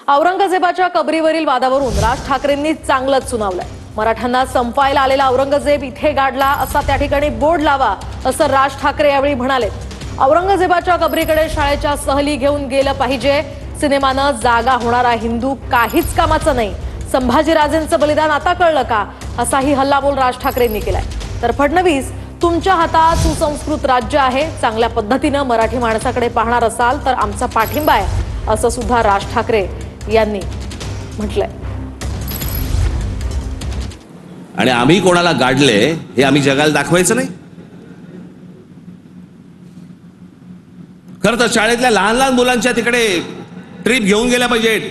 औरंगजेबाच्या कबरीवरील वादावरून राज ठाकरेंनी चांगलंच सुनावलंय। मराठ्यांना संपवायला आलेला औरंगजेब इथे गाडला असा त्या ठिकाणी बोर्ड लावा असं राज ठाकरे यावेळी म्हणाले। औरंगजेबाच्या कबरीकडे शाळेच्या सहली घेऊन गेलं पाहिजे। सिनेमानं जागा होणारा हिंदू काहीच कामाचा नाही। संभाजीराजेंचं बलिदान आता कळलं का असाही हल्लाबोल राज ठाकरेंनी केलाय। तर फडणवीस, तुमच्या हातात सुसंस्कृत राज्य आहे, चांगल्या पद्धतीनं मराठी माणसाकडे पाहणार असाल तर आमचा पाठिंबा आहे असं सुद्धा राज ठाकरे यांनी म्हटलंय। आणि आम्ही कोणाला गाडले हे आम्ही जगाला दाखवायचं नाही। खरं तर शाळेतल्या लहान लहान मुलांच्या तिकडे ट्रिप घेऊन गेल्या पाहिजेत,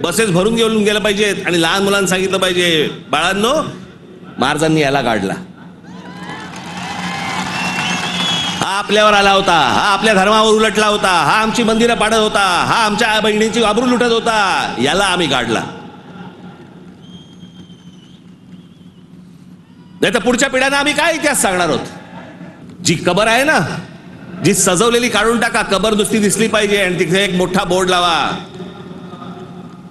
बसेस भरून घेऊन गेल्या पाहिजेत आणि लहान मुलांना सांगितलं पाहिजे, बाळांनो महाराजांनी याला गाडला, हा आपल्यावर आला होता, हा आपल्या धर्मावर उलटला होता, हा आमची मंदिरं पाडत होता, हा आमच्या बहिणींची आबरू लुटत होता, याला आम्ही गाडला। नाही तर पुढच्या पिढ्यांना आम्ही काय इतिहास सांगणार आहोत। जी कबर आहे ना, जी सजवलेली काढून टाका, कबर नुसती दिसली पाहिजे आणि तिथे एक मोठा बोर्ड लावा,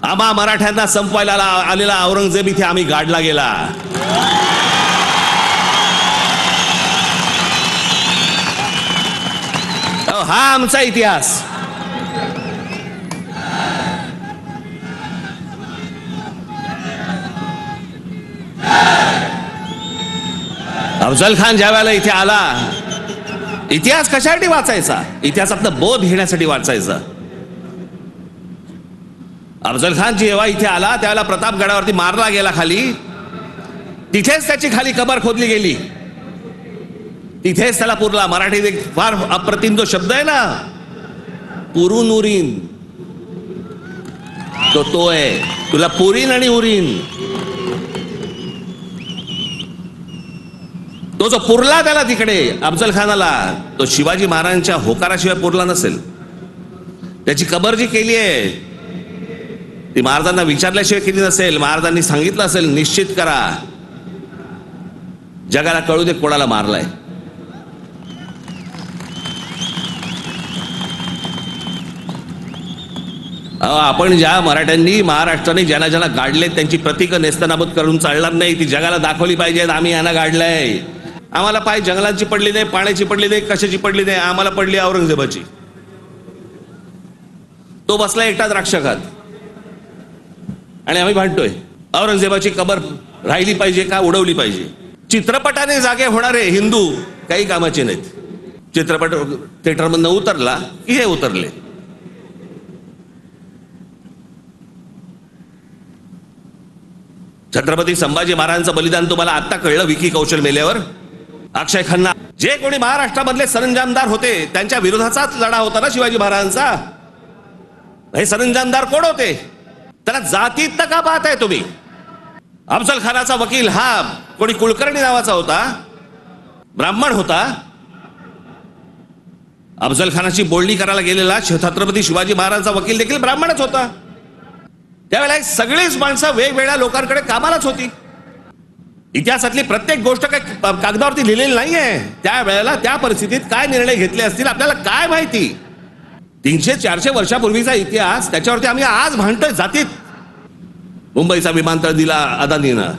आम्हा मराठ्यांना संपवायला आलेला औरंगजेब इथे आम्ही गाडला गेला। हा आमचा इतिहास। अफजल खान ज्या वेळेला इथे आला, इतिहास कशासाठी वाचायचा? इतिहासातनं बोध घेण्यासाठी वाचायचा। अफजल खान जेव्हा इथे आला त्यावेळेला प्रतापगडावरती मारला गेला खाली, तिथेच त्याची खाली कबर खोदली गेली, तिथेच त्याला पुरला। मराठीत एक फार अप्रतिम जो शब्द आहे ना, पुरून उरीन, तो आहे, तुला पुरीन आणि उरीन। तो जो पुरला त्याला तिकडे अफजल खानाला, तो शिवाजी महाराजांच्या होकाराशिवाय पुरला नसेल। त्याची कबर जी केली आहे ती महाराजांना विचारल्याशिवाय केली नसेल। महाराजांनी सांगितलं असेल, निश्चित करा, जगाला कळू दे कोणाला मारलाय। आपण ज्या मराठ्यांनी महाराष्ट्राने ज्यांना ज्यांना गाडले त्यांची प्रतीकं नेस्तनाबूत करून चालणार नाही, ती जगाला दाखवली पाहिजेत। आम्ही यांना गाडलंय, आम्हाला पाय जंगलांची पडली नाही, पाण्याची पडली नाही, कशाची पडली नाही, आम्हाला पडली औरंगजेबाची। तो बसला एकटा द्राक्षाखात आणि आम्ही भांडतोय औरंगजेबाची कबर राहिली पाहिजे का उडवली पाहिजे। चित्रपटाने जागे होणारे हिंदू काही कामाचे नाहीत। चित्रपट थिएटरमधनं उतरला की हे उतरले। छत्रपती संभाजी महाराजांचं बलिदान तुम्हाला आता कळलं विकी कौशल मेल्यावर? अक्षय खन्ना, जे कोणी महाराष्ट्रामधले सरंजामदार होते त्यांच्या विरोधाचाच लढा होता ना शिवाजी महाराजांचा। हे सरंजामदार कोण होते? त्याला जातीत का पाहताय तुम्ही? अफजल खानाचा वकील हा कोणी कुलकर्णी नावाचा होता, ब्राह्मण होता। अफजल खानाची बोलणी करायला गेलेला छत्रपती शिवाजी महाराजांचा वकील देखील ब्राह्मणच होता। त्यावेळेला सगळीच माणसं वेगवेगळ्या लोकांकडे कामालाच होती। इतिहासातली प्रत्येक गोष्ट काही कागदावरती लिहिलेली नाहीये। त्यावेळेला त्या परिस्थितीत काय निर्णय घेतले असतील आपल्याला काय माहिती? 300-400 वर्षापूर्वीचा इतिहास, त्याच्यावरती आम्ही आज भांडतोय जातीत। मुंबईचा विमानतळ दिला अदानीनं,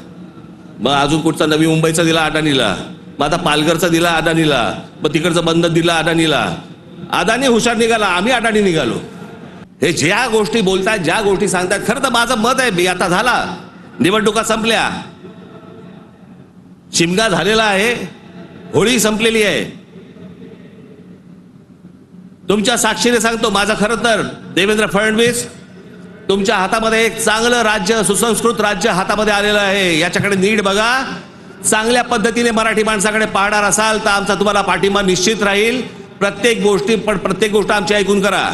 मग अजून कुठचा नवी मुंबईचा दिला अदानीला, मग आता पालघरचा दिला अदानीला, मग तिकडचं बंदर दिला अदानीला। अदानी हुशार निघाला, आम्ही अदानी निघालो। हे ज्या गोष्टी बोलतात, ज्या गोष्टी सांगतात, खरं तर माझं मत आहे, आता झाला, निवडणुका संपल्या, शिमगा झालेला आहे, होळी संपलेली आहे। तुमच्या साक्षीने सांगतो, माझं खरं तर देवेंद्र फडणवीस, तुमच्या हातामध्ये एक चांगलं राज्य, सुसंस्कृत राज्य हातामध्ये आलेलं आहे। याच्याकडे नीट बघा, चांगल्या पद्धतीने मराठी माणसाकडे पाहणार असाल तर आमचा तुम्हाला पाठिंबा निश्चित राहील। प्रत्येक गोष्ट आमची ऐकून करा।